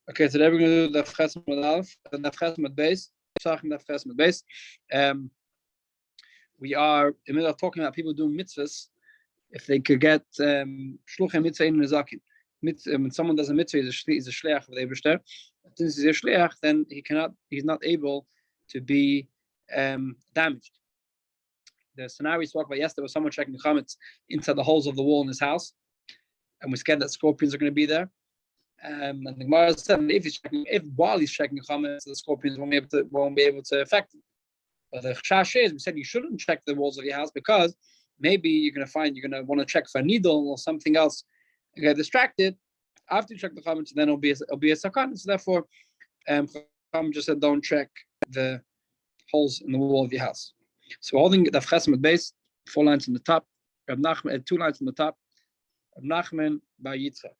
Okay, today we're going to do the Pesachim with Aleph and the Pesachim with base. We are in the middle of talking about people doing mitzvahs. If they could get shluchim mitzvah in nezakim. When someone does a mitzvah, he's a shliach of the Eibishter. Since he's a shliach, then he's not able to be damaged. The scenario we spoke about yesterday was someone checking chametz into the holes of the wall in his house, and we're scared that scorpions are going to be there. And the Gemara said if while he's checking chametz, the scorpions won't be able to affect him. But the chash is, we said you shouldn't check the walls of your house because maybe you're going to want to check for a needle or something else and get distracted. After you check the chametz, then it'll be a sakana. So therefore, Chacham just said don't check the holes in the wall of your house. So holding the Pesachim base, 4 lines on the top, Rab Nachman, 2 lines on the top, Rab Nachman by Yitzchak.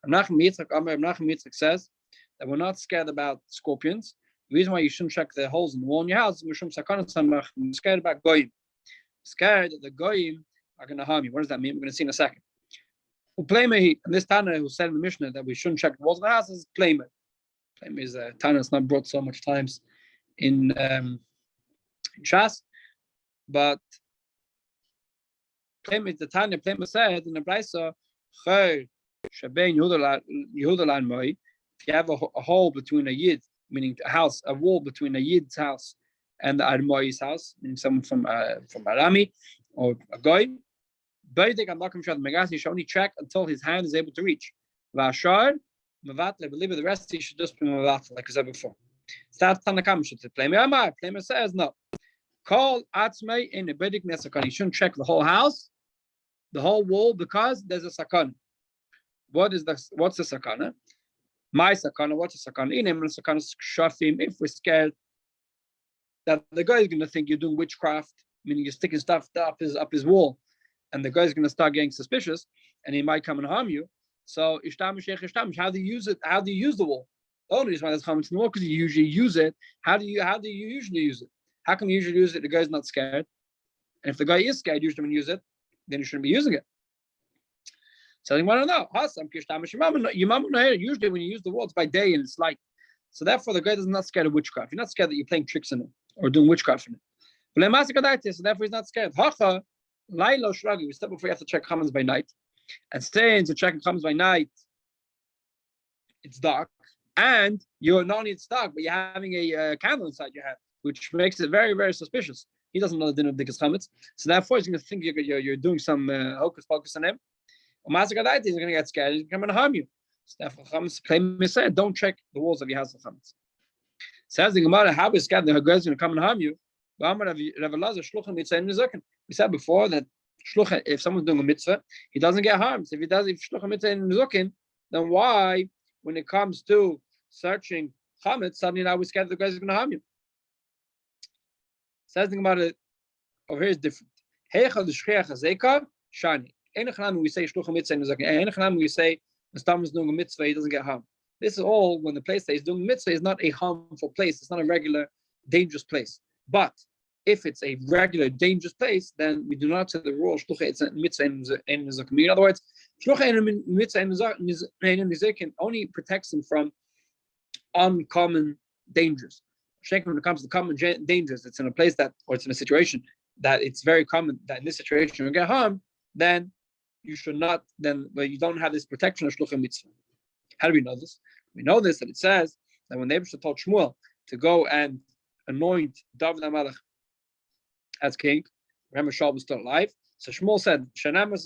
Rab Nachman Yitzchak says that we're not scared about scorpions. The reason why you shouldn't check the holes in the wall in your house is we're scared about goyim. Scared that the goyim are going to harm you. What does that mean? We're going to see in a second. And this Tana who said in the Mishnah that we shouldn't check the walls of the house is Playmer. Playmer is a Tana that's not brought so much times in Shas. But the Tanya Playmer said in the Brisa, if you have a hole between a yid, meaning a wall between a yid's house and the Admoi's house, meaning someone from Arami or a goy, you should only check until his hand is able to reach. Vashar, believe the rest he should just be mavat, like I said before. Start Tanakam should Playmer says no. Call atzmei in a bedik nesakana. You shouldn't check the whole house, the whole wall, because there's a sakana. What's the sakana? My sakana. What's a sakana? In him, sakana shafim. If we're scared that the guy is going to think you're doing witchcraft, meaning you're sticking stuff up his wall, and the guy's going to start getting suspicious, and he might come and harm you. So ishtamish. How do you use it? How do you use the wall? The only reason why there's chametz in the wall because you usually use it. How do you usually use it? How come you usually use it? The guy's not scared. And if the guy is scared, usually when you use it, then you shouldn't be using it. So you want to know. Usually when you use the wall, it's by day and it's light. So therefore, the guy is not scared of witchcraft. You're not scared that you're playing tricks in it or doing witchcraft in it. So therefore, he's not scared. We step before you have to check chametz by night. And staying to check chametz by night, it's dark. And you're not only it's dark, but you're having a candle inside your hand, which makes it very, very suspicious. He doesn't know the din of Dikas Chametz, so therefore he's going to think you're doing some hocus pocus on him. Or Masechta, he's going to get scared. He's going to harm you. So therefore, Chametz claim said, don't check the walls of your house of Chametz. Says the Gemara, how is scared that her girl's going to come and harm you? We said before that if someone's doing a mitzvah, he doesn't get harmed. So if shluchim mitzvah in Nezukin, then why, when it comes to searching Chametz, suddenly now we're scared the guy's going to harm you? Says the Gemara over here is different. We say shluchim mitzvah in Nezukin. We say when someone's doing a mitzvah, he doesn't get harmed. This is all when the place that he's doing mitzvah is not a harmful place. It's not a regular dangerous place. But if it's a regular dangerous place, then we do not say the rule shluchim mitzvah in Nezukin. In other words, shluchim mitzvah in Nezukin only protects him from uncommon dangers. When it comes to common dangers, it's in a place or it's in a situation that it's very common that in this situation you get harmed, then you should not, but you don't have this protection of shluchim mitzvah. How do we know this? We know this that it says that when the Eibishter told Shmuel to go and anoint David HaMelech as king, remember Shaul was still alive. So Shmuel said, Shmuel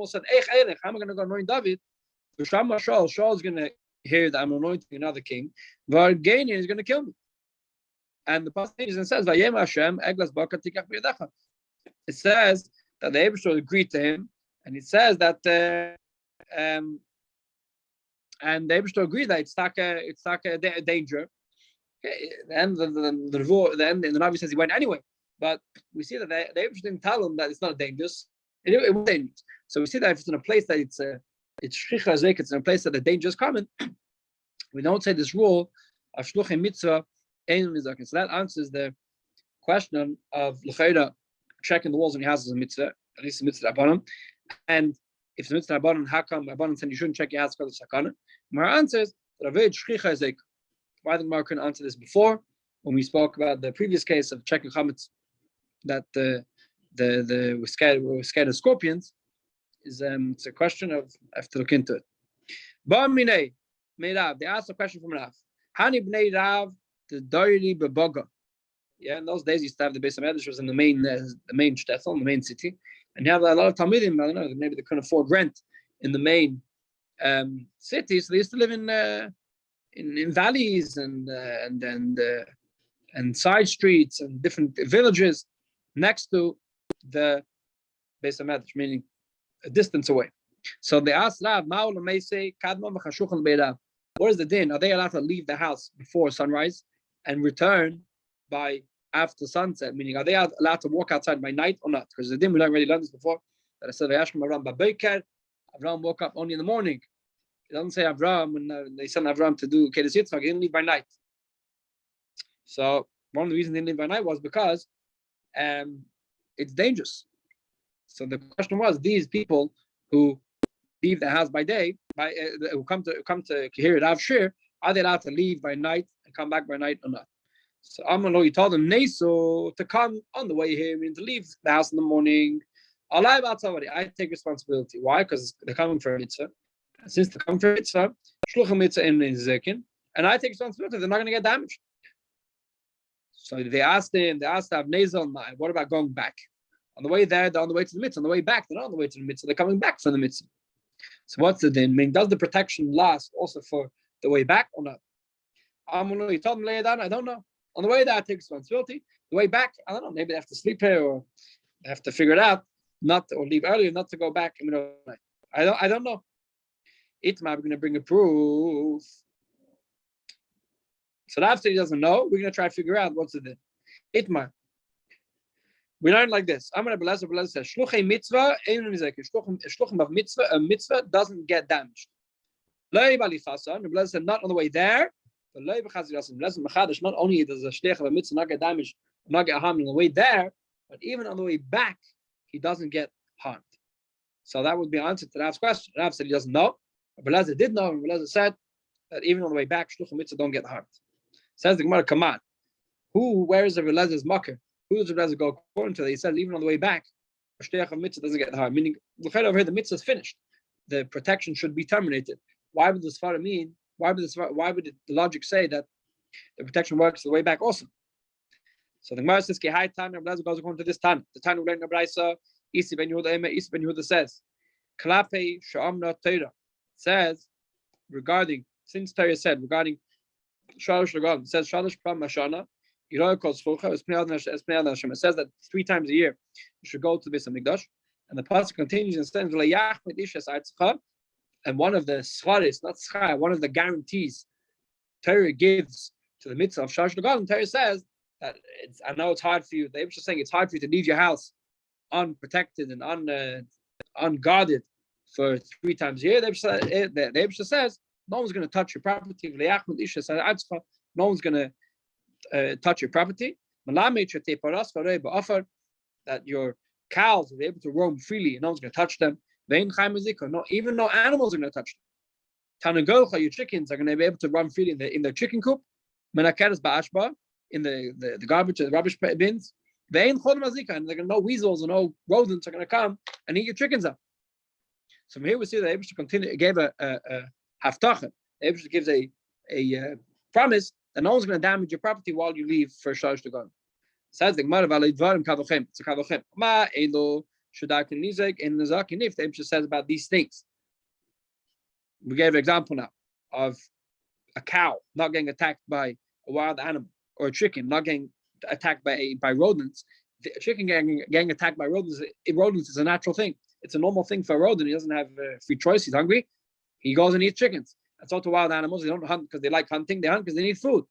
said, how am I going to go anoint David? Shaul is going to hear that I'm anointing another king. Vargani is going to kill me. And the passage says, it says that the Eibishter agreed to him, and it says that and the Eibishter agreed that it's like a danger. Okay. Then the Rabbi says he went anyway. But we see that the Eibishter didn't tell him that it's not dangerous. It was dangerous. So we see that if it's in a place that it's shchicha zek, it's in a place that the danger is common, we don't say this rule of shluchim mitzvah ein nizakin. So that answers the question of l'chayda checking the walls of your house is a mitzvah, at least a mitzvah abanim. And if it's a mitzvah abanim, how come abanim said you shouldn't check your house because of sakana? My answer is Why the Gemara couldn't answer this before when we spoke about the previous case of checking chametz that we're scared of scorpions? Is it's a question of I have to look into it. They asked a question from Rav. Hani bnei Rav the doiri bebaga. Yeah, in those days you used to have the base of Medrash was in the main shtetl, in the main city, and you have a lot of talmidim. I don't know, maybe they couldn't afford rent in the main city, so they used to live in valleys and side streets and different villages next to the base of Medrash, meaning a distance away. So they asked Rav, what is the din? Are they allowed to leave the house before sunrise and return by after sunset? Meaning, are they allowed to walk outside by night or not? Because the din, we don't really learn this before. That I said, Avram woke up only in the morning. It doesn't say Avram when they sent Avram to do Kedes Yitzchak, he didn't leave by night. So one of the reasons they didn't leave by night was because it's dangerous. So the question was, these people who leave the house by day, who come to Kehir Rav Shir, are they allowed to leave by night and come back by night or not? So Amalo, he told them, Neso, to come on the way here, means to leave the house in the morning. I take responsibility. Why? Because they're coming for a mitzvah. And since they're coming for a mitzvah, shluchim mitzvah in zekin, and I take responsibility. They're not going to get damaged. So they asked Avnezal, what about going back? On the way there, they're on the way to the mitzvah. On the way back, they're not on the way to the mitzvah. They're coming back from the mitzvah. So what's the din? I mean, does the protection last also for the way back or not? He told them, I don't know. On the way there, I take responsibility. The way back, I don't know. Maybe they have to sleep here or they have to figure it out, or leave earlier, not to go back in the middle of the night. I don't know. Itma, we're going to bring a proof. So Rav said he doesn't know. We're going to try to figure out what's the din. Itma. We learn like this. Amar Belezer says, Shluchei mitzvah, shluchim of mitzvah, a mitzvah doesn't get damaged. Lei balichasa, Belezer said, not on the way there, but lei b'chazirasim. Belezer mechadash, not only does a shlich of a mitzvah not get damaged, not get harmed on the way there, but even on the way back, he doesn't get harmed. So that would be an answer to Rav's question. Rav said he doesn't know. Belezer did know, and Belezer said that even on the way back, shluchim mitzvah don't get harmed. Says the Gemara, come on. Where is the Belezer's makkah? Who does Rabbi go according to that? He says even on the way back, a shliach of mitzvah doesn't get harmed. Meaning, look over here, the mitzvah is finished. The protection should be terminated. Why would this far mean? Why would the logic say that the protection works the way back also? So the Gemara says, "Kehai Tana." Rabbi goes according to this Tana. The Tana learned Rabbi Isi ben Yehuda says, "Klape she'amna Torah." Says regarding since Torah said regarding Shalosh Lagan, it says Shalosh Pam Mashana. It says that 3 times a year you should go to the Beis Hamikdash, and the pasuk continues and says, and one of the scharis, not schar, one of the guarantees Torah gives to the mitzvah of Shalosh Lagan, Torah says that I know it's hard for you. They're just saying it's hard for you to leave your house unprotected and unguarded for 3 times a year. The Eibusha says no one's going to touch your property. No one's going to touch your property. That your cows will be able to roam freely and no one's going to touch them. Even no animals are going to touch them. Your chickens are going to be able to run freely in the chicken coop. In the garbage, the rubbish bins. And no weasels or no rodents are going to come and eat your chickens up. So from here we see that Eibusha gave a haftach. Eibusha gives a promise that no one's going to damage your property while you leave for Shalosh Lagan. Says the Gemara, it's a kavochem. Ma elo shudak nizek in nezakin if the Eibusha says about these things. We gave an example now of a cow not getting attacked by a wild animal, or a chicken not getting attacked by rodents. The chicken getting attacked by rodents is a natural thing. It's a normal thing for a rodent. He doesn't have free choice. He's hungry. He goes and eats chickens. That's all to wild animals. They don't hunt because they like hunting. They hunt because they need food,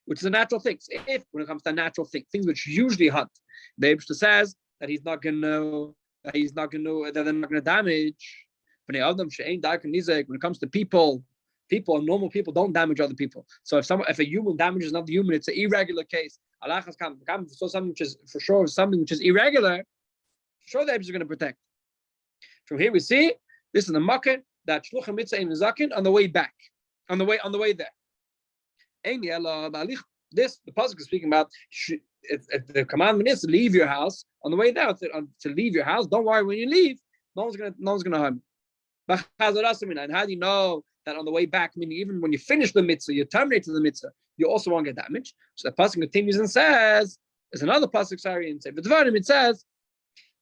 which is a natural thing. So when it comes to natural things which usually hunt, the Eibusha says that they're not going to damage. When it comes to people, normal people don't damage other people. So if a human damages another human, it's an irregular case. So something which is for sure something which is irregular, for sure the Eibusha is going to protect. From here we see this is the makkah that shluchim mitzvah in zakin on the way back. on the way there. This the pasuk is speaking about. If the commandment is to leave your house on the way there, to leave your house, don't worry when you leave. No one's gonna harm you. And how do you know that on the way back? Meaning, even when you finish the mitzvah, you terminate the mitzvah, you also won't get damaged. So the pasuk continues and says, "There's another pasuk, sorry, and say, but it says,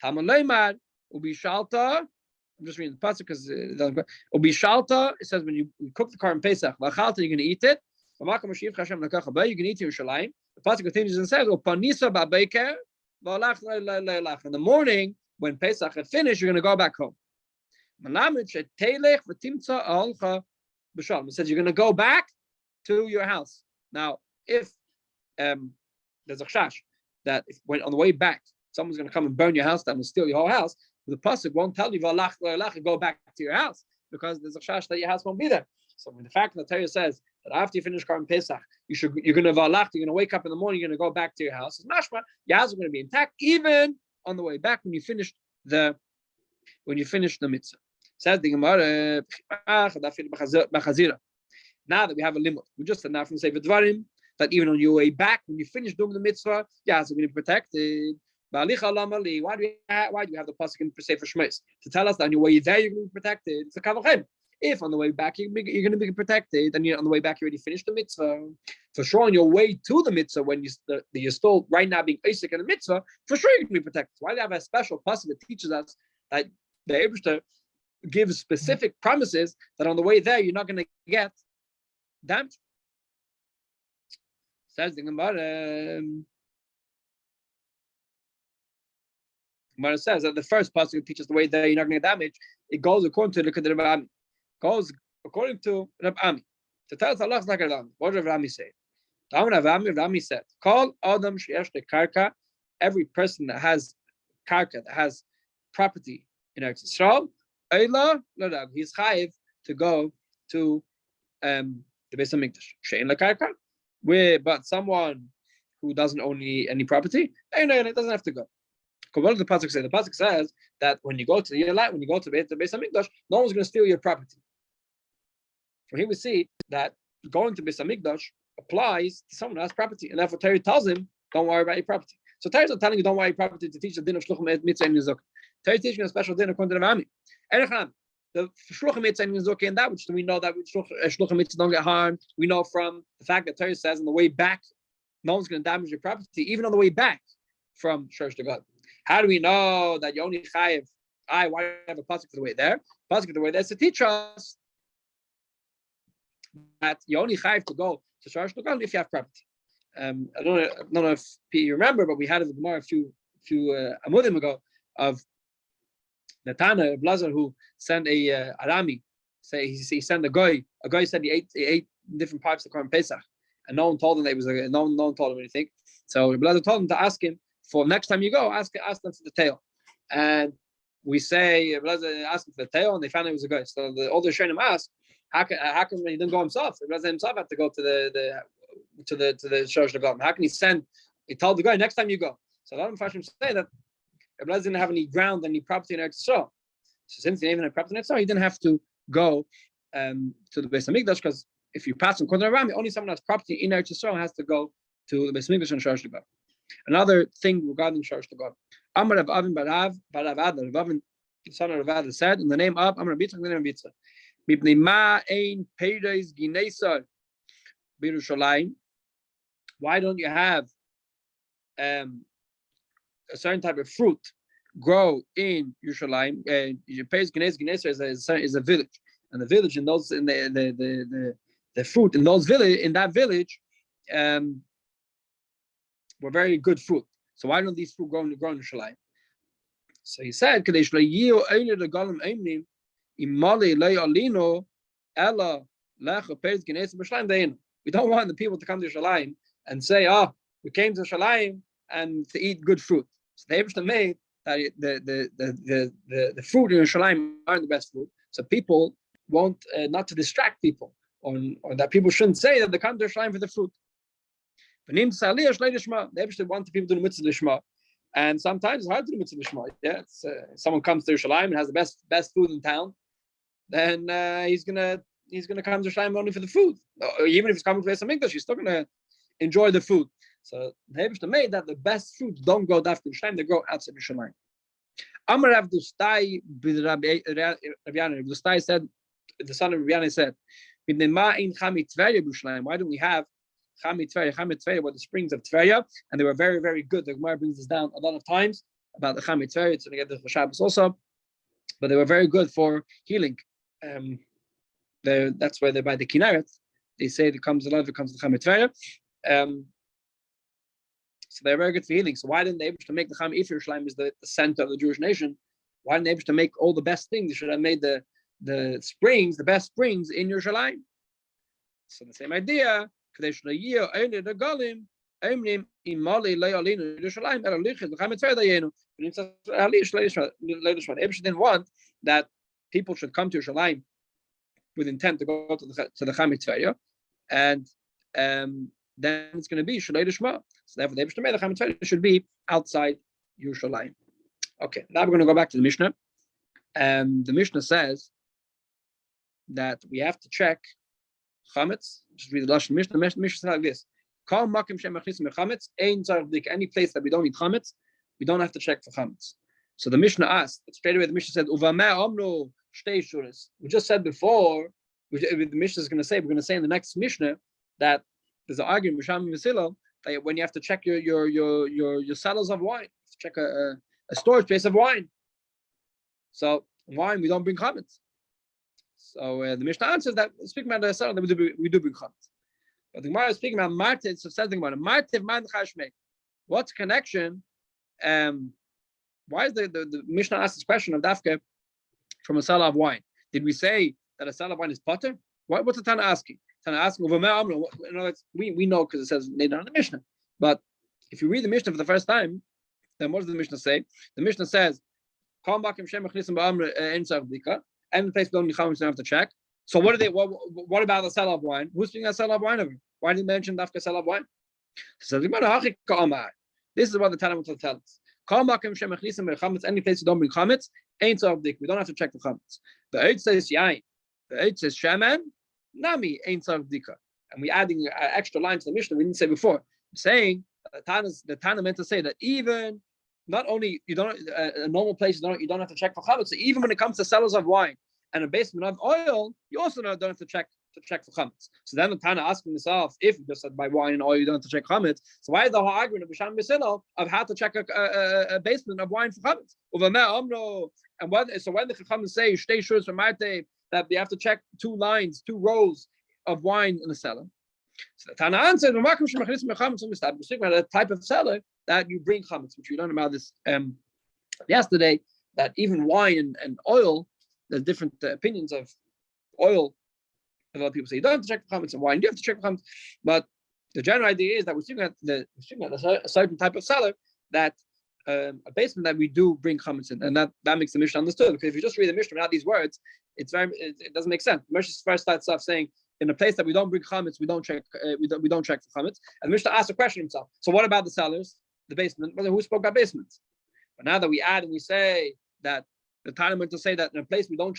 Taman leimar ubi shalta." I'm just reading the pasuk because ubi shalta. It says when you cook the korban Pesach, v'achalta, you're going to eat it. You're going to eat in Yerushalayim. The pasuk continues and says, "Upanisa ba'beker v'alach." In the morning, when Pesach had finished, you're going to go back home. It says you're going to go back to your house. Now, if there's a chash that when on the way back, someone's going to come and burn your house down and steal your whole house, the pasuk won't tell you go back to your house because there's a chash that your house won't be there. So when the fact that the Torah says that after you finish Korban Pesach, you're going to wake up in the morning, you're going to go back to your house. It's mashma, your house is going to be intact even on the way back when you finish the mitzvah. Says the Gemara, now that we have a limit, we just said now from Sefer Dvarim that even on your way back, when you finish doing the mitzvah, your house is going to be protected. Why do you have the pasuk in Sefer Shmos to tell us that on your way there you're going to be protected? It's a kavachem. If on the way back you're going to be protected, and on the way back you already finished the mitzvah, for sure on your way to the mitzvah when you're still right now being Isaac in the mitzvah, for sure you're going to be protected. Why do you have a special pasuk that teaches us that the Eibishter gives specific promises that on the way there you're not going to get damage? Says the Gemara. Gemara says that the first pasuk teaches the way there you're not going to get damage. It goes according to the Rabbi. Goes according to Rabbi. To tell us Allah's not going to. What did Rabbi say? Rabbi said, "Call Adam sheyesh karka." Every person that has karka, that has property in Eretz Yisrael, he's chayiv to go to the Beis Hamikdash. She'en lakarka, but someone who doesn't own any property, it doesn't have to go. What does the pasuk say? The pasuk says that when you go to the Beis Hamikdash, no one's going to steal your property. From here we see that going to Beis Hamikdash applies to someone who has property, and therefore Torah tells him, "Don't worry about your property." So Torah is not telling you don't worry about your property to teach the din of shluchim mitzvah and nizuk. Torah is teaching a special din according to the Rabbi. The shluchim mitzvah and nizuk, and that which we know that shluchim mitzvah don't get harmed. We know from the fact that Torah says on the way back, no one's going to damage your property, even on the way back from Shorsh to God. How do we know that you only chayiv? Why do you have a pasuk for the way there? Pasuk for the way there is to teach us that you only chayiv to go to Shorsh to God if you have property. I don't know if you remember, but we had a Gemara a few amudim ago of the Tana of Lazar who sent a Arami. Say he sent a guy. A guy said he ate different pipes of Korban Pesach, and no one told him that it was no one told him anything. So Lazar told him to ask him for next time you go, ask them for the tail. And we say Lazar asked him for the tail, and they found it was a guy. So all the Rishonim asked, how come he didn't go himself? Lazar himself had to go to the Shorsh Nagam. How can he send? He told the guy next time you go. So a lot of Mepharshim say that Rabbi didn't have any ground, any property in Eretz Yisrael. So since he didn't even have property in Eretz Yisrael, he didn't have to go to the Beis Hamikdash, because if you pass from Kodra Rami, only someone who has property in Eretz Yisrael has to go to the Beis Hamikdash and Shorsh Nagam. Another thing regarding Shorsh Nagam. Amar Rav Avin Barav Adar. Rav Avin, the son of Rav Adar, said in the name of Amar Bitzchak, the name of Bitzchak. Mipnei ma ein peiros gineisar b'Yerushalayim. Why don't you have a certain type of fruit grow in Yerushalayim? Peiros gineisar is a village, and the village in those in the fruit in that village were very good fruit. So why don't these fruit grow in Yerushalayim? So he said, we don't want the people to come to Yerushalayim and say, we came to Yerushalayim and to eat good fruit. So the Eibishter made that the fruit in Yerushalayim aren't the best fruit. So people want not to distract people, or that people shouldn't say that they come to Yerushalayim for the fruit. The Eibishter wants people to do the mitzvah lishma. And sometimes it's hard to do mitzvah lishma. Yeah, someone comes to Yerushalayim and has the best food in town, then he's gonna he's going to come to Yerushalayim only for the food. Or even if he's coming to Beis Hamikdash, he's still going to enjoy the food. So the Hebrew made that the best fruits don't go after Yerushalayim; they go outside Yerushalayim. Amar Rav Dustai Rabbi Dustai said, the son of Rabbi said, why don't we have Tveria were the springs of Tveria, and they were very, very good. The Gemara brings this down a lot of times about the Chami Tveria. It's going to get the Shabbos also, but they were very good for healing. That's why they buy the Kinneret. They say it comes alive, it comes to Chami Tveria. So they're very good for healing. So why didn't they able to make the Chami, if Yerushalayim is the center of the Jewish nation? Why didn't they able to make all the best things? They should have made the springs, the best springs in Yerushalayim. So the same idea. When it didn't want that people should come to Yerushalayim with intent to go to the Chami Tveria, and then it's going to be Shalei Lishma. So therefore, the Chami Tveria should be outside Yerushalayim. Okay, now we're going to go back to the Mishnah. The Mishnah says that we have to check chametz. Just read the Lashon Mishnah. Mishnah says like this: Kol makim shem mechnisim mechametz ein tzarich b'dika. Any place that we don't need chametz, we don't have to check for chametz. So the Mishnah asked straight away. The Mishnah said, "Uvameh omnu shtei shuras." We just said before. The Mishnah is going to say. We're going to say in the next Mishnah that there's an argument with Shami Vasilo that when you have to check your cellars of wine, check a storage space of wine. So wine we don't bring chametz. So the Mishnah answers that speaking about the cellar that we do bring chametz. But the Gemara is speaking about martiv. So says the Gemara, martiv man chashmei. What's the connection? Why is the Mishnah asked this question of dafke from a cellar of wine? Did we say that a cellar of wine is potter? What's the Tana asking? Tana asking over we know because it says later on in the Mishnah. But if you read the Mishnah for the first time, then what does the Mishnah say? The Mishnah says, any place we don't need chametz, don't have to check. So what about the cellar of wine? Who's speaking of cellar of wine over? Why didn't mention dafka cellar of wine? So this is what the Tana will tell us. Any place you don't bring chametz, ain't so dik. We don't have to check the chametz. The Eid says yain. The Eid says shaman. Nami ain't so dika. And we adding extra line to the Mishnah we didn't say before. I'm saying the Tana meant to say that even not only you don't a normal place you don't have to check for chametz. So even when it comes to cellars of wine and a basement of oil, you also don't have to check for chametz. So then the Tana asking himself, if you just said by wine and oil you don't have to check chametz, so why is the whole argument of Bisham Bisilo of how to check a basement of wine for chametz? And so when the Chachamim say shtei shuras v'martei that they have to check 2 rows of wine in the cellar. So the Tana answered, we're speaking about a type of cellar that you bring chametz, which we learned about this yesterday, that even wine and oil, there's different opinions of oil. A lot of people say you don't have to check for chametz, and wine you have to check for chametz. But the general idea is that we're speaking about a certain type of cellar, that a basement that we do bring chametz in, and that makes the Mishnah understood. Because if you just read the Mishnah without these words, it doesn't make sense. The Mishnah first starts off saying, in a place that we don't bring chametz, we don't check for chametz. And the Mishnah asks a question himself. So what about the cellars, the basement? Well, who spoke about basements? But now that we add and we say that the Tana meant to say that in a place we don't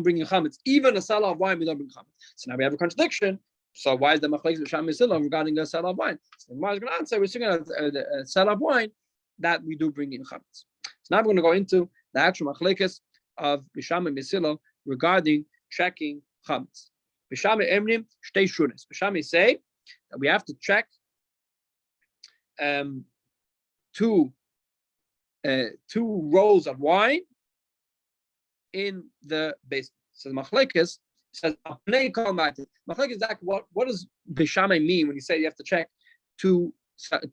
bring in chametz, even a cellar of wine we don't bring chametz. So now we have a contradiction. So why is the machlekes with Shami Silom regarding a cellar of wine? So the Gemara is going to answer, we're speaking of a cellar of wine that we do bring in chametz. So now we're going to go into the actual machlekes of Bisham and Misilo regarding checking chametz. Bisham emrim shtei shuras. Bisham say that we have to check 2 rows of wine in the basement. So the machlekes says machlekes exactly what does Bisham mean when you say you have to check 2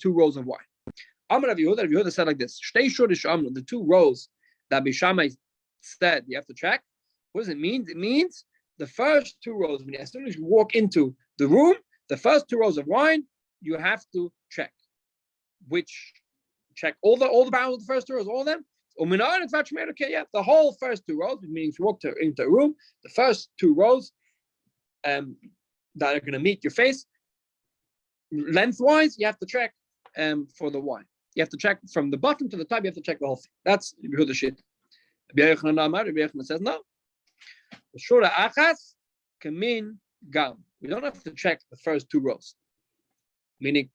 rows of wine? Amar Rav Yehuda said like this: shtei shuras amru, the 2 rows that Bisham said you have to check. What does it mean? It means the first 2 rows, as soon as you walk into the room, the first 2 rows of wine, you have to check. Check all the barrels of the first 2 rows, all of them. Okay, yeah, the whole first 2 rows, meaning if you walk into a room, the first 2 rows that are going to meet your face, lengthwise, you have to check for the wine. You have to check from the bottom to the top, you have to check the whole thing. That's the shit. Rabbi Yochanan says no. Shura achas kamin gam. We don't have to check the first two rows. Meaning,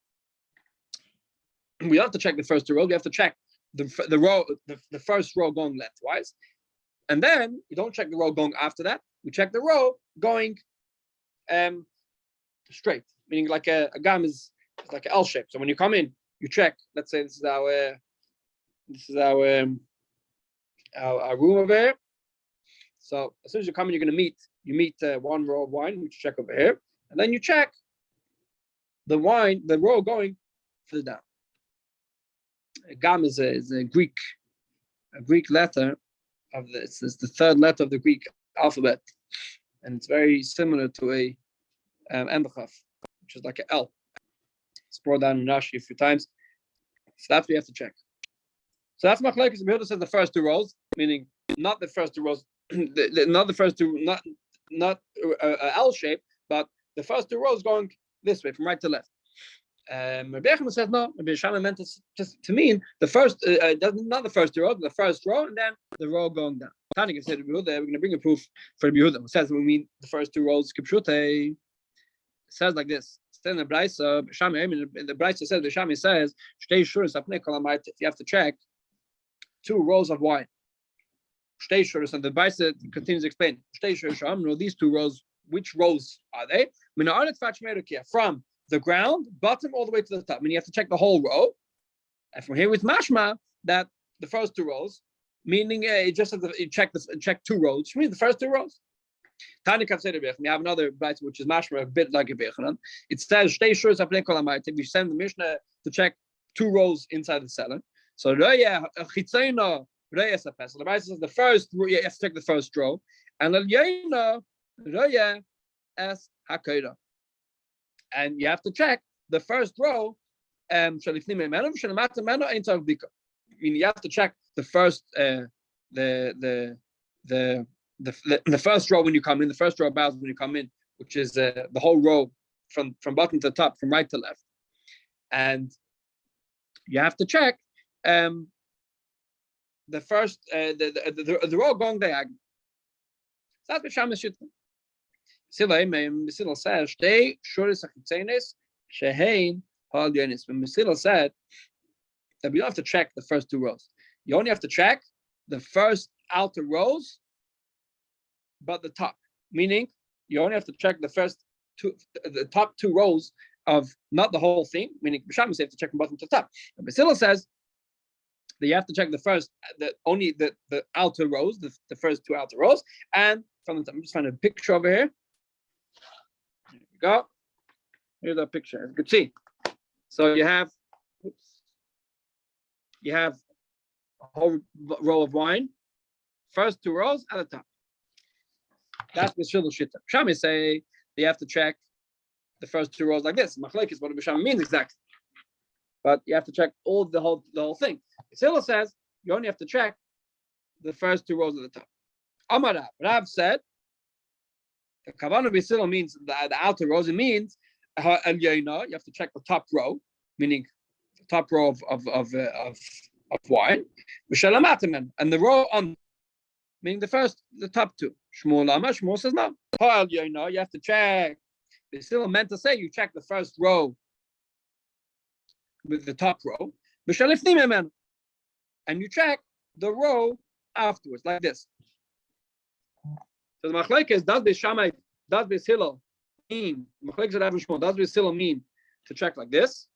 we don't have to check the first two rows. We have to check the row, the first row going lengthwise, and then we don't check the row going after that. We check the row going straight. Meaning, like a gam is like an L shape. So when you come in, you check. Let's say this is our room over here. So as soon as you come in, you're going to meet one row of wine, which you check over here, and then you check the row going further down. Gam is a Greek letter of this. It's the third letter of the Greek alphabet, and it's very similar to a Endachaf, which is like an L. It's brought down in Rashi a few times. So that's what you have to check. So that's Machlekes. Yehuda says the first two rows, meaning not the first two rows, not the first two, not L shape, but the first two rows going this way from right to left. Rabbi says no. Rabbi Shama meant it just to mean the first, not the first two rows, but the first row, and then the row going down. Tani said, we're going to bring a proof for Rabbi Yehuda. It says we mean the first two rows. It says like this. It says in the Brisa, the Brisa says, the Shami says, if you have to check two rows of wine. And the Brisa continues to explain. These two rows, which rows are they? From the ground, bottom, all the way to the top. I mean, you have to check the whole row. And from here with mashma, that the first two rows, meaning you just have to check two rows, which means the first two rows. Tanikav said we have another Brisa which is mashma, a bit like a Bechanan. It says, we send the Mishnah to check two rows inside the cellar. So the Brisa says the first row, you have to check the first row. And and you have to check the first row. I mean, you have to check the first the first row when you come in. The first row bows when you come in, which is the whole row from bottom to top, from right to left, and you have to check the first the row going diagonal. That's what Shama should. Mesila says, when Mesila said that we don't have to check the first two rows, you only have to check the first outer rows, but the top. Meaning, you only have to check the top two rows of not the whole thing. Meaning, B'Shammos you have to check from bottom to top. And Mesila says that you have to check only the outer rows, the first two outer rows, and from the top. I'm just finding a picture over here. Here we go. Here's that picture. As you can see. So you have a whole row of wine, first two rows at the top. That's the Shilul Shita. Shami say you have to check the first two rows like this. Machlekes is what Shami means exactly. But you have to check the whole thing. Sila says you only have to check the first two rows at the top. Amar Rav said the Kavanah B'Sila means the outer rows. It means you have to check the top row, meaning the top row of wine. And the row on, meaning the top two. Shmuel says no. You have to check. B'Sila meant to say you check the first row with the top row. And you check the row afterwards, like this. So the machlekes, does B'Sila mean, does B'Sila mean to check like this?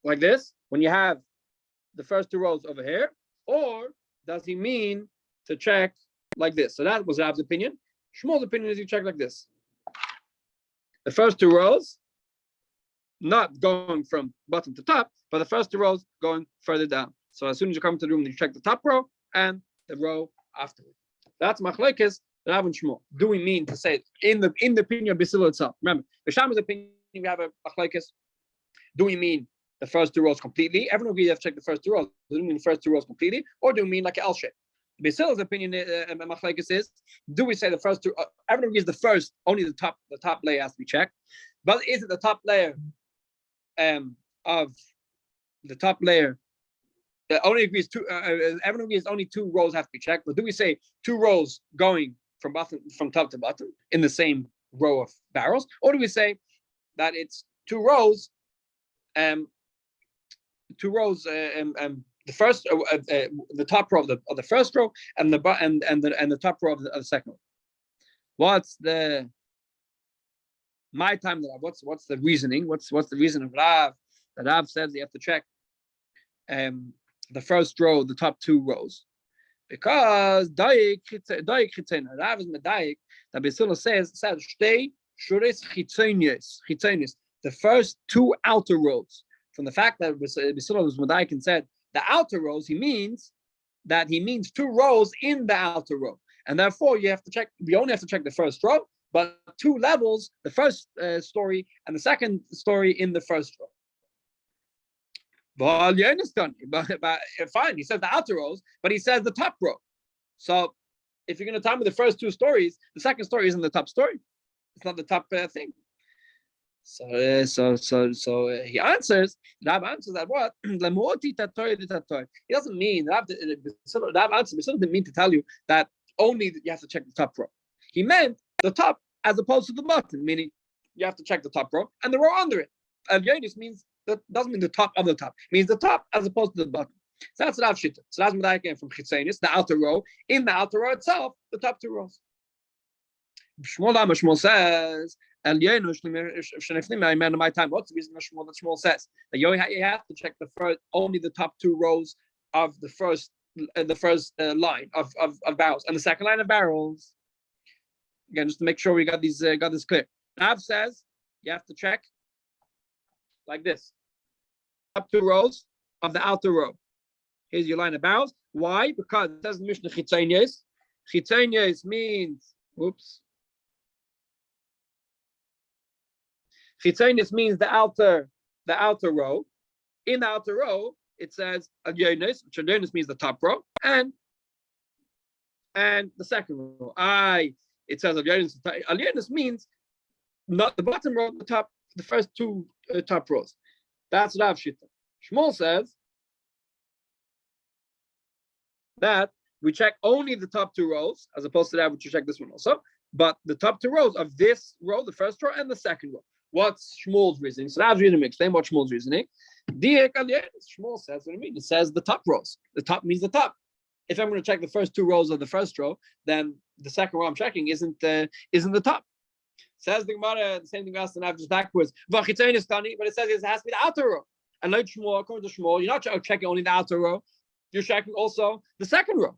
Like this, when you have the first two rows over here, or does he mean to check like this? So that was Rav's opinion. Shmuel's opinion is you check like this. The first two rows, not going from bottom to top, but the first two rows going further down. So as soon as you come to the room, you check the top row and the row afterwards. That's machlekes, Rav and Shmuel. Do we mean to say in the opinion of B'Sila itself? Remember, the Shama's opinion, we have a machlekes. Do we mean the first two rows completely? Everyone agrees you have to check the first two rows. Do we mean the first two rows completely, or do we mean like an L shape? B'Sila's opinion, machlekes is: do we say the first two? Everyone agrees the first, only the top layer has to be checked. But is it the top layer of the top layer? only agrees two. Everyone agrees only 2 rows have to be checked. But do we say 2 rows going from top to bottom in the same row of barrels, or do we say that it's 2 rows, 2 rows, the first, the top row of the first row, and the top row of the second row? What's the my time that what's the reasoning? What's the reason of Rav? That Rav says you have to check the first row, the top 2 rows, because Rav is medayik that Basila says shtei shuris chitzonius, the first 2 outer rows. From the fact that Basila was medayik and said the outer rows, he means 2 rows in the outer row, and therefore you have to check. We only have to check the first row, but 2 levels, the first story and the second story in the first row. But you understand? But fine, he says the outer rows, but he says the top row. So if you're going to tell me the first 2 stories, the second story isn't the top story. It's not the top thing. So he answers. Rab answers that what? He doesn't mean Rab answers. He doesn't mean to tell you that only you have to check the top row. He meant the top as opposed to the bottom, meaning you have to check the top row and the row under it. Yonis means that doesn't mean the top of the top. It means the top as opposed to the bottom. So that's Rav Shita. So that's Medayik from Chitzenis, the outer row. In the outer row itself, the top 2 rows. Shmuel says, my time. What's the reason that Shmuel says that you have to check only the top 2 rows of the first line of barrels and the second line of barrels? Again, just to make sure we got this clear. Rav says you have to check like this: top 2 rows of the outer row. Here's your line of barrels. Why? Because it says in Mishnah Chitzonius. Chitzonius means Chitzonius means the outer row. In the outer row, it says Alyonis, which Alyonis means the top row, and the second row. It says Alyonis. Alyonis means not the bottom row, the first 2 top rows. That's Rav Shita. Shmuel says that we check only the top 2 rows, as opposed to that which you check this one also. But the top 2 rows of this row, the first row and the second row. What's Shmuel's reasoning? So Rav's reasoning, explain what Shmuel's reasoning. Shmuel says what I mean. It says the top rows. The top means the top. If I'm going to check the first 2 rows of the first row, then the second row I'm checking isn't the top. Says the Gemara, the same thing as the just backwards. But it says it has to be the outer row. And like Shmuel, according to Shmuel, you're not checking only the outer row. You're checking also the second row.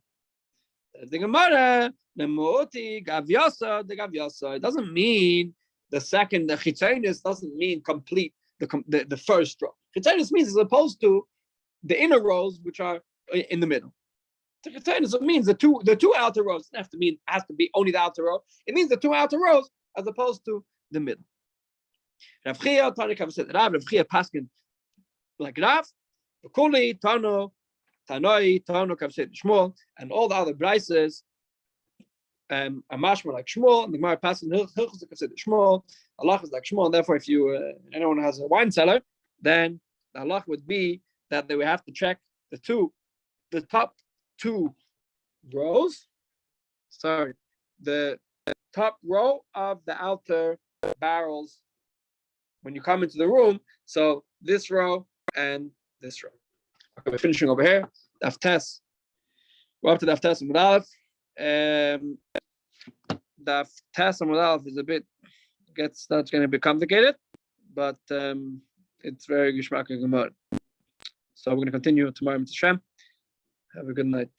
The Gemara, it doesn't mean the chitzonis doesn't mean complete the first row. Chitzonis means as opposed to the inner rows which are in the middle. The chitzonis means the two outer rows. It has to be only the outer row. It means the 2 outer rows as opposed to the middle. Rav Chia said Rav Chia paskin like Rav, Kuli Tano Tanoi Tano said Shmuel, and all the other brises are mashma like Shmuel, and the Gemara passes Hilchos said Shmuel, Allah is like Shmuel, and therefore if anyone has a wine cellar, then the Allah would be that they would have to check the top 2 rows. The top row of the outer barrels when you come into the room. So this row and this row. Okay, we're finishing over here. Daf Tes. We're up to Daf Tes and Aleph. Daf Tes and Aleph is that's going to be complicated, but it's very Gishmak and Gemara. So we're going to continue tomorrow with Hashem. Have a good night.